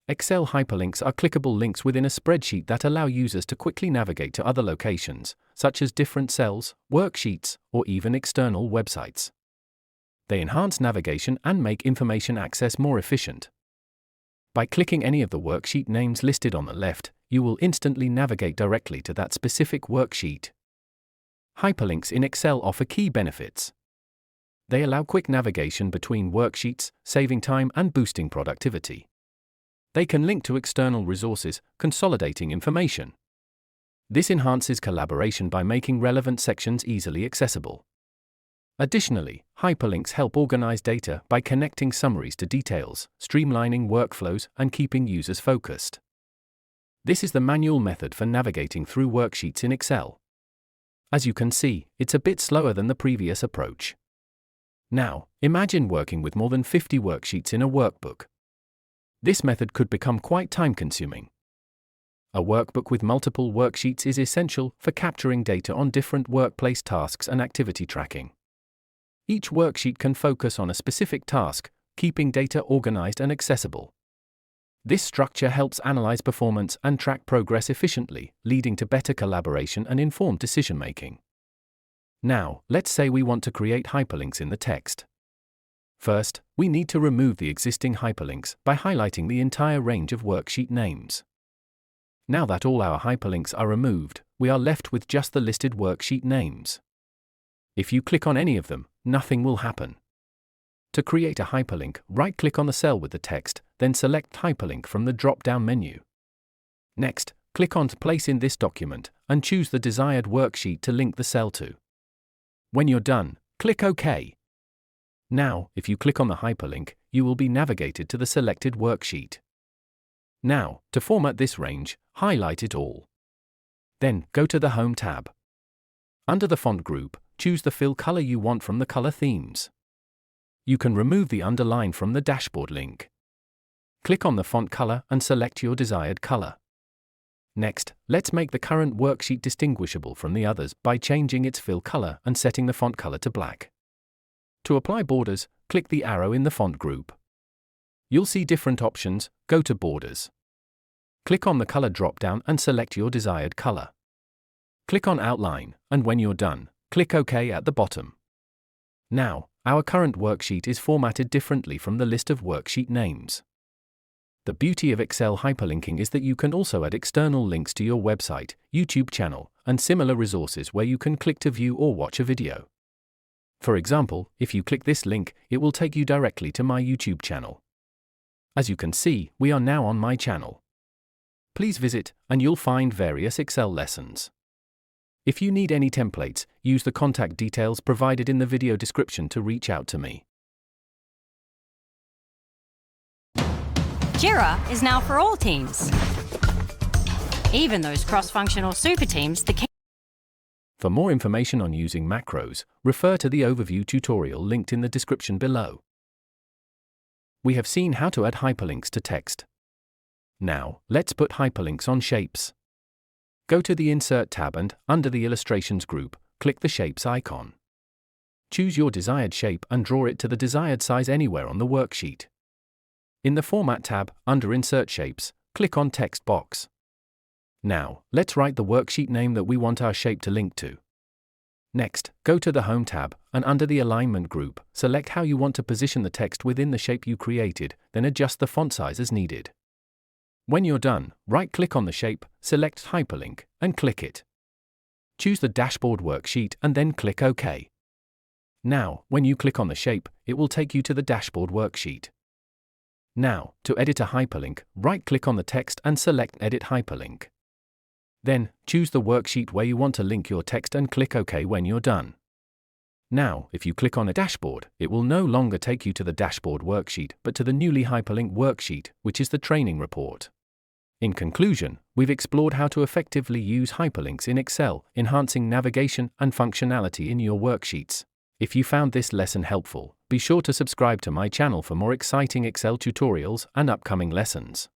Excel hyperlinks are clickable links within a spreadsheet that allow users to quickly navigate to other locations, such as different cells, worksheets, or even external websites. They enhance navigation and make information access more efficient. By clicking any of the worksheet names listed on the left, you will instantly navigate directly to that specific worksheet. Hyperlinks in Excel offer key benefits. They allow quick navigation between worksheets, saving time and boosting productivity. They can link to external resources, consolidating information. This enhances collaboration by making relevant sections easily accessible. Additionally, hyperlinks help organize data by connecting summaries to details, streamlining workflows, and keeping users focused. This is the manual method for navigating through worksheets in Excel. As you can see, it's a bit slower than the previous approach. Now, imagine working with more than 50 worksheets in a workbook. This method could become quite time-consuming. A workbook with multiple worksheets is essential for capturing data on different workplace tasks and activity tracking. Each worksheet can focus on a specific task, keeping data organized and accessible. This structure helps analyze performance and track progress efficiently, leading to better collaboration and informed decision-making. Now, let's say we want to create hyperlinks in the text. First, we need to remove the existing hyperlinks by highlighting the entire range of worksheet names. Now that all our hyperlinks are removed, we are left with just the listed worksheet names. If you click on any of them, nothing will happen. To create a hyperlink, right-click on the cell with the text, then select Hyperlink from the drop-down menu. Next, click on Place in this document, and choose the desired worksheet to link the cell to. When you're done, click OK. Now, if you click on the hyperlink, you will be navigated to the selected worksheet. Now, to format this range, highlight it all. Then, go to the Home tab. Under the font group, choose the fill color you want from the color themes. You can remove the underline from the dashboard link. Click on the font color and select your desired color. Next, let's make the current worksheet distinguishable from the others by changing its fill color and setting the font color to black. To apply borders, click the arrow in the font group. You'll see different options. Go to Borders. Click on the color drop-down and select your desired color. Click on Outline, and when you're done, click OK at the bottom. Now, our current worksheet is formatted differently from the list of worksheet names. The beauty of Excel hyperlinking is that you can also add external links to your website, YouTube channel, and similar resources where you can click to view or watch a video. For example, if you click this link, it will take you directly to my YouTube channel. As you can see, we are now on my channel. Please visit, and you'll find various Excel lessons. If you need any templates, use the contact details provided in the video description to reach out to me. Jira is now for all teams. Even those cross-functional super teams that For more information on using macros, refer to the overview tutorial linked in the description below. We have seen how to add hyperlinks to text. Now, let's put hyperlinks on shapes. Go to the Insert tab and, under the Illustrations group, click the Shapes icon. Choose your desired shape and draw it to the desired size anywhere on the worksheet. In the Format tab, under Insert Shapes, click on Text box. Now, let's write the worksheet name that we want our shape to link to. Next, go to the Home tab, and under the Alignment group, select how you want to position the text within the shape you created, then adjust the font size as needed. When you're done, right-click on the shape, select Hyperlink, and click it. Choose the Dashboard worksheet and then click OK. Now, when you click on the shape, it will take you to the Dashboard worksheet. Now, to edit a hyperlink, right-click on the text and select Edit Hyperlink. Then, choose the worksheet where you want to link your text and click OK when you're done. Now, if you click on a dashboard, it will no longer take you to the Dashboard worksheet but to the newly hyperlinked worksheet, which is the training report. In conclusion, we've explored how to effectively use hyperlinks in Excel, enhancing navigation and functionality in your worksheets. If you found this lesson helpful, be sure to subscribe to my channel for more exciting Excel tutorials and upcoming lessons.